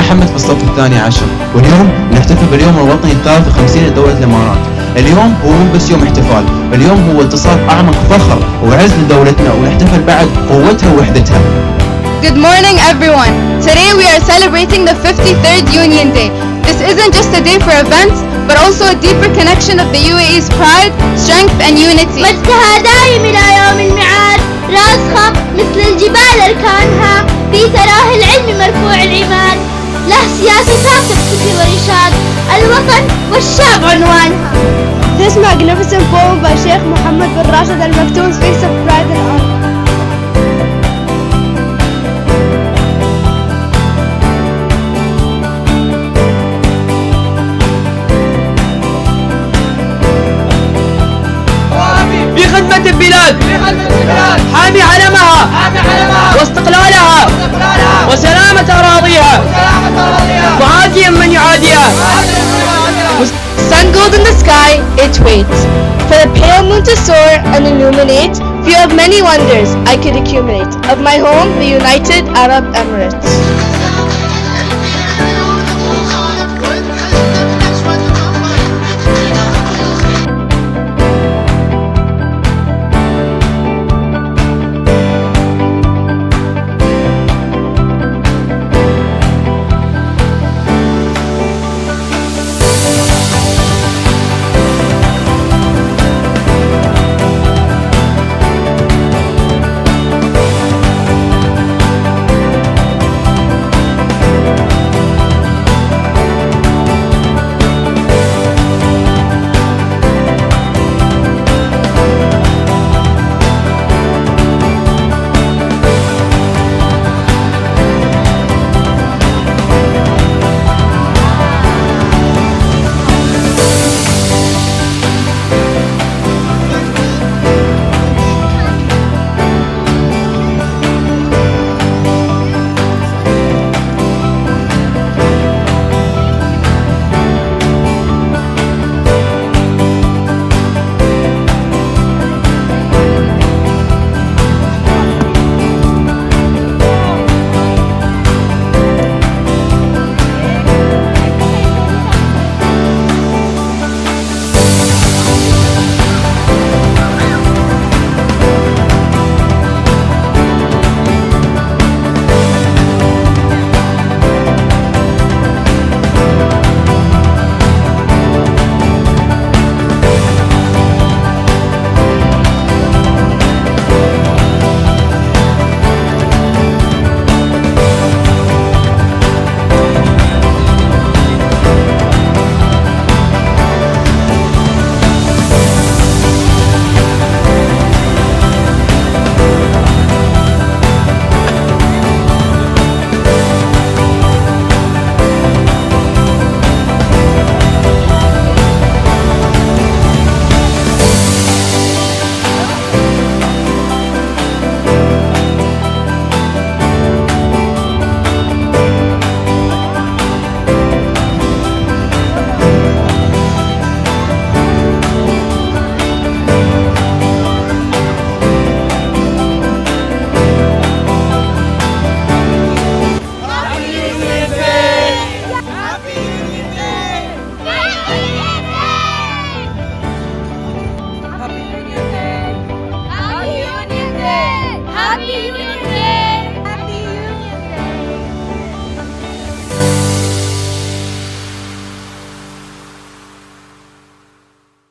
محمد في الصف الثاني عشر، واليوم نحتفل باليوم الوطني الثالث وخمسين لدولة الإمارات. اليوم هو مو بس يوم احتفال، اليوم هو اتصال أعمق فخر وعز لدولتنا، ونحتفل بعد قوتها ووحدتها. Good morning everyone. Today we are celebrating the 53rd Union Day. This isn't just a day for events, but also a deeper connection of the UAE's pride, strength and unity. مجدها دائم إلى يوم الميعاد، راسخة مثل الجبال أركانها، في تراه العلم مرفوع العماد، له سياستها تبتكر ورشاد، الوطن والشعب عنوانها. This magnificent poem by Sheikh Mohammed bin Rashid Al Maktoum speaks of pride and honor. خدمة البلاد حامي علمها واستقلالها وسلامة أراضيها معاديا من يعاديها. Sun gold in the sky, it waits for the pale moon to soar and illuminate. Few of many wonders I could accumulate of my home, the United Arab Emirates.